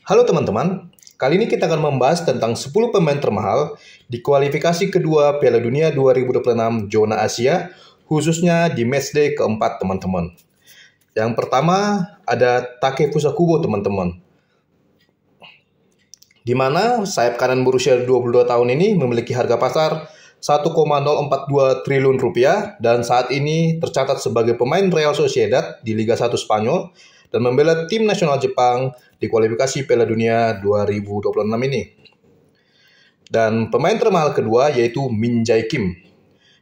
Halo teman-teman, kali ini kita akan membahas tentang 10 pemain termahal di kualifikasi kedua Piala Dunia 2026 zona Asia, khususnya di matchday keempat teman-teman. Yang pertama ada Takefusa Kubo teman-teman, di mana sayap kanan berusia 22 tahun ini memiliki harga pasar 1,042 triliun rupiah dan saat ini tercatat sebagai pemain Real Sociedad di Liga 1 Spanyol dan membela tim nasional Jepang di kualifikasi Piala Dunia 2026 ini. Dan pemain termahal kedua yaitu Min Jae Kim,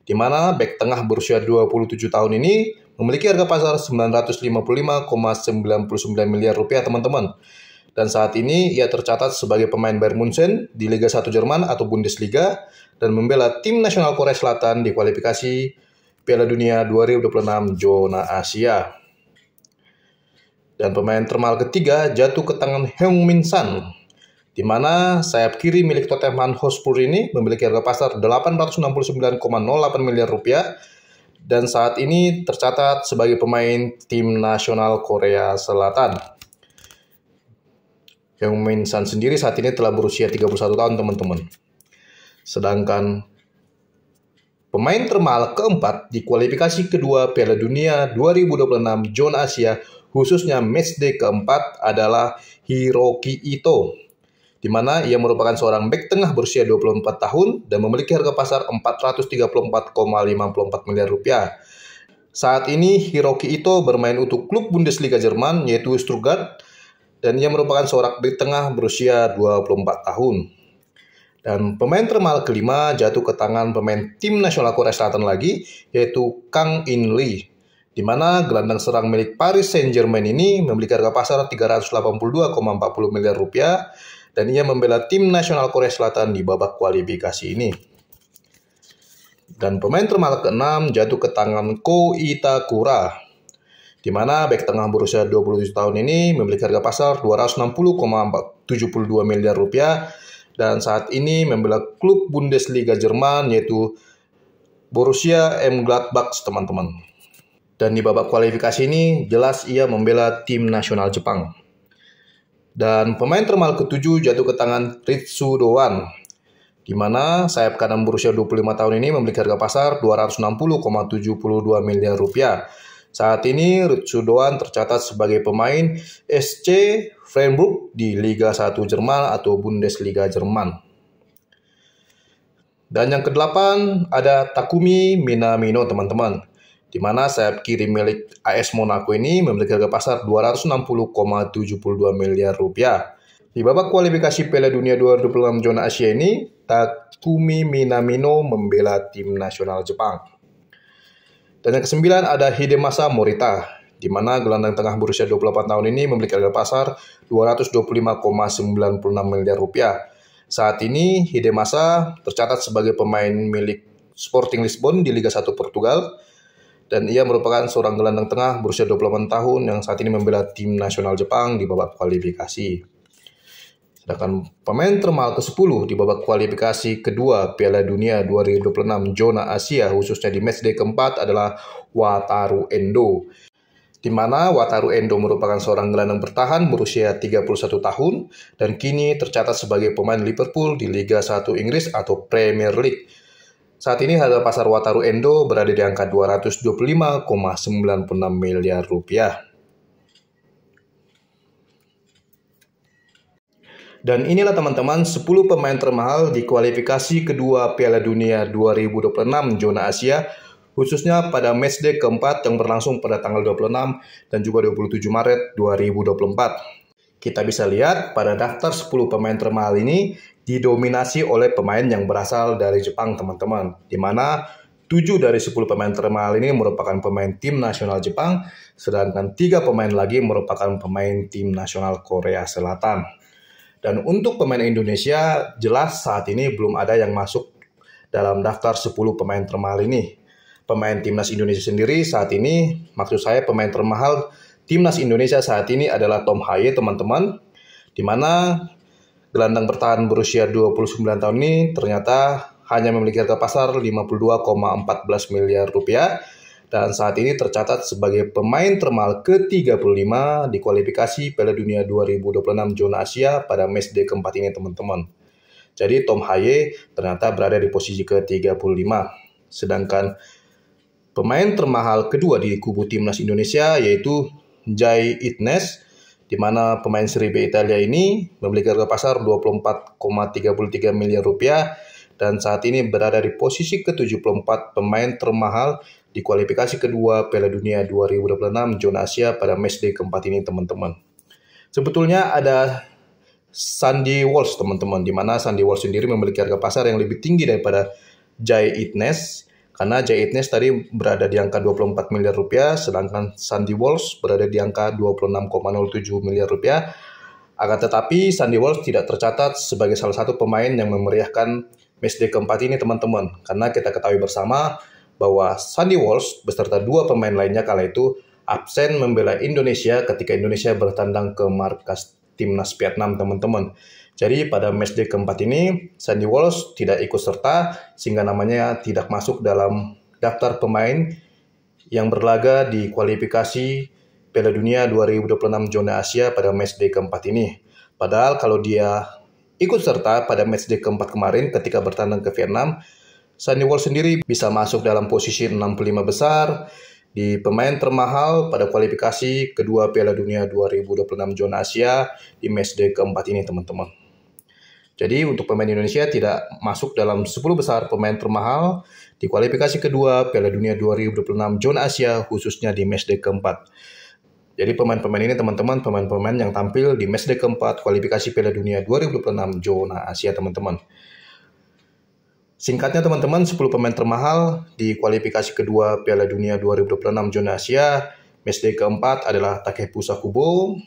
di mana bek tengah berusia 27 tahun ini memiliki harga pasar 955,99 miliar rupiah teman-teman. Dan saat ini ia tercatat sebagai pemain Bayern Munchen di Liga 1 Jerman atau Bundesliga dan membela tim nasional Korea Selatan di kualifikasi Piala Dunia 2026 zona Asia. Dan pemain termahal ketiga jatuh ke tangan Heung-min Son, di mana sayap kiri milik Tottenham Hotspur ini memiliki harga pasar 869,08 miliar rupiah dan saat ini tercatat sebagai pemain tim nasional Korea Selatan. Heung-min Son sendiri saat ini telah berusia 31 tahun teman-teman. Sedangkan pemain termahal keempat di kualifikasi kedua Piala Dunia 2026 zona Asia khususnya matchday keempat adalah Hiroki Ito, di mana ia merupakan seorang bek tengah berusia 24 tahun dan memiliki harga pasar 434,54 miliar rupiah. Saat ini Hiroki Ito bermain untuk klub Bundesliga Jerman yaitu Stuttgart dan ia merupakan seorang bek tengah berusia 24 tahun. Dan pemain termahal kelima jatuh ke tangan pemain tim nasional Korea Selatan lagi yaitu Kang In Lee, di mana gelandang serang milik Paris Saint-Germain ini memiliki harga pasar 382,40 miliar rupiah dan ia membela tim nasional Korea Selatan di babak kualifikasi ini. Dan pemain termahal keenam jatuh ke tangan Ko Itakura, di mana bek tengah berusia 27 tahun ini memiliki harga pasar 260,72 miliar rupiah dan saat ini membela klub Bundesliga Jerman yaitu Borussia Mönchengladbach teman-teman. Dan di babak kualifikasi ini jelas ia membela tim nasional Jepang. Dan pemain termahal ketujuh jatuh ke tangan Ritsu Doan, di mana sayap kanan berusia 25 tahun ini memiliki harga pasar 260,72 miliar rupiah. Saat ini Ritsu Doan tercatat sebagai pemain SC Freiburg di Liga 1 Jerman atau Bundesliga Jerman. Dan yang kedelapan ada Takumi Minamino teman-teman, di mana sayap kiri milik AS Monaco ini memiliki harga pasar 260,72 miliar rupiah. Di babak kualifikasi Piala Dunia 2026 zona Asia ini, Takumi Minamino membela tim nasional Jepang. Dan yang kesembilan ada Hidemasa Morita, di mana gelandang tengah berusia 28 tahun ini memiliki harga pasar 225,96 miliar rupiah. Saat ini Hidemasa tercatat sebagai pemain milik Sporting Lisbon di Liga 1 Portugal dan ia merupakan seorang gelandang tengah berusia 28 tahun yang saat ini membela tim nasional Jepang di babak kualifikasi. Sedangkan pemain termahal ke-10 di babak kualifikasi kedua Piala Dunia 2026 zona Asia khususnya di matchday keempat adalah Wataru Endo, di mana Wataru Endo merupakan seorang gelandang bertahan berusia 31 tahun dan kini tercatat sebagai pemain Liverpool di Liga 1 Inggris atau Premier League. Saat ini harga pasar Wataru Endo berada di angka 225,96 miliar rupiah. Dan inilah teman-teman 10 pemain termahal di kualifikasi kedua Piala Dunia 2026 zona Asia khususnya pada matchday keempat yang berlangsung pada tanggal 26 dan juga 27 Maret 2024. Kita bisa lihat pada daftar 10 pemain termahal ini didominasi oleh pemain yang berasal dari Jepang teman-teman, di mana 7 dari 10 pemain termahal ini merupakan pemain tim nasional Jepang, sedangkan 3 pemain lagi merupakan pemain tim nasional Korea Selatan. Dan untuk pemain Indonesia, jelas saat ini belum ada yang masuk dalam daftar 10 pemain termahal ini. Pemain timnas Indonesia sendiri saat ini, maksud saya pemain termahal timnas Indonesia saat ini adalah Tom Haye teman-teman, di mana gelandang bertahan berusia 29 tahun ini ternyata hanya memiliki harga pasar 52,14 miliar rupiah dan saat ini tercatat sebagai pemain termahal ke-35 di kualifikasi Piala Dunia 2026 zona Asia pada matchday keempat ini teman-teman. Jadi Tom Haye ternyata berada di posisi ke-35. Sedangkan pemain termahal kedua di kubu timnas Indonesia yaitu Jai Itnes, di mana pemain Serie B Italia ini memiliki harga pasar 24,33 miliar rupiah dan saat ini berada di posisi ke-74 pemain termahal di kualifikasi kedua Piala Dunia 2026 zona Asia pada matchday keempat ini teman-teman. Sebetulnya ada Sandy Walsh teman-teman, di mana Sandy Walsh sendiri memiliki harga pasar yang lebih tinggi daripada Jai Itnes, karena Jai Itnes tadi berada di angka 24 miliar rupiah, sedangkan Sandy Walsh berada di angka 26,07 miliar rupiah. Akan tetapi Sandy Walsh tidak tercatat sebagai salah satu pemain yang memeriahkan matchday keempat ini teman-teman, karena kita ketahui bersama bahwa Sandy Walsh beserta dua pemain lainnya kala itu absen membela Indonesia ketika Indonesia bertandang ke markas timnas Vietnam teman-teman. Jadi pada matchday keempat ini Sandy Walsh tidak ikut serta sehingga namanya tidak masuk dalam daftar pemain yang berlaga di kualifikasi Piala Dunia 2026 zona Asia pada matchday keempat ini. Padahal kalau dia ikut serta pada matchday keempat kemarin ketika bertandang ke Vietnam, Sandy Walsh sendiri bisa masuk dalam posisi 65 besar di pemain termahal pada kualifikasi kedua Piala Dunia 2026 zona Asia di matchday keempat ini teman-teman. Jadi untuk pemain Indonesia tidak masuk dalam 10 besar pemain termahal di kualifikasi kedua Piala Dunia 2026 zona Asia khususnya di matchday keempat. Jadi pemain-pemain ini teman-teman, pemain-pemain yang tampil di matchday keempat kualifikasi Piala Dunia 2026 zona Asia teman-teman. Singkatnya teman-teman, 10 pemain termahal di kualifikasi kedua Piala Dunia 2026 zona Asia. Matchday keempat adalah Takefusa Kubo,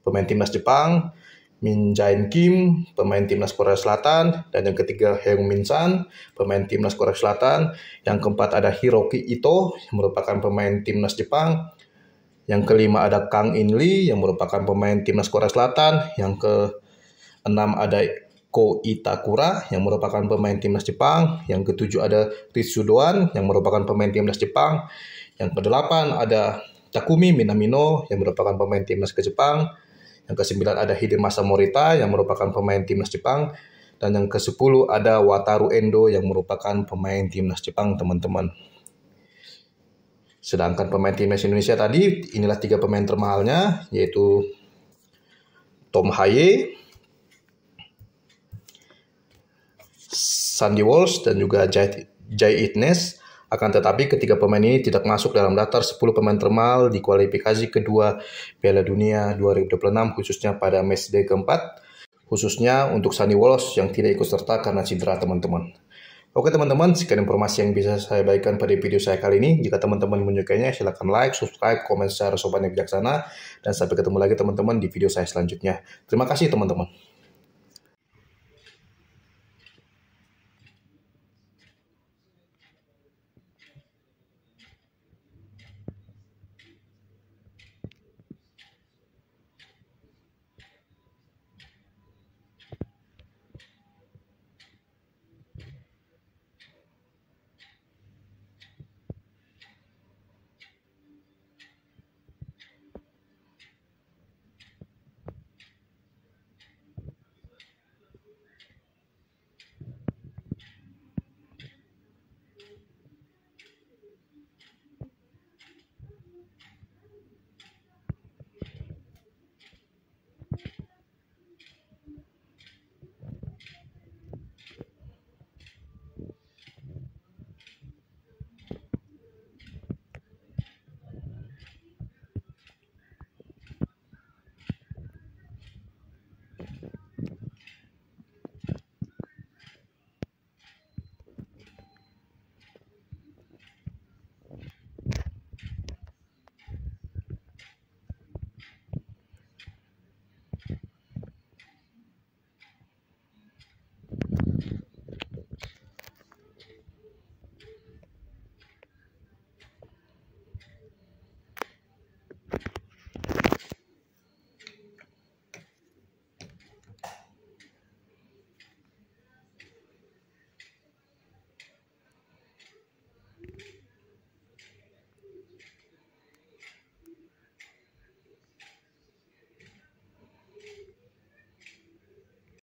pemain timnas Jepang, Min Jae Kim, pemain timnas Korea Selatan, dan yang ketiga Heung-min Son, pemain timnas Korea Selatan. Yang keempat ada Hiroki Ito, yang merupakan pemain timnas Jepang. Yang kelima ada Kang In Lee, yang merupakan pemain timnas Korea Selatan. Yang keenam ada Ko Itakura yang merupakan pemain timnas Jepang. Yang ketujuh ada Ritsu Doan yang merupakan pemain timnas Jepang. Yang kedelapan ada Takumi Minamino yang merupakan pemain timnas ke Jepang. Yang kesembilan ada Hidemasa Morita yang merupakan pemain timnas Jepang. Dan yang ke-10 ada Wataru Endo yang merupakan pemain timnas Jepang teman-teman. Sedangkan pemain timnas Indonesia tadi, inilah 3 pemain termahalnya, yaitu Tom Haye, Sandy Walsh, dan juga Jai Itnes. Akan tetapi ketiga pemain ini tidak masuk dalam daftar 10 pemain termahal di kualifikasi kedua Piala Dunia 2026 khususnya pada matchday keempat. Khususnya untuk Sandy Walsh yang tidak ikut serta karena cedera teman-teman. Oke teman-teman, sekian informasi yang bisa saya bagikan pada video saya kali ini. Jika teman-teman menyukainya, silahkan like, subscribe, komen secara sopan dan bijaksana. Dan sampai ketemu lagi teman-teman di video saya selanjutnya. Terima kasih teman-teman.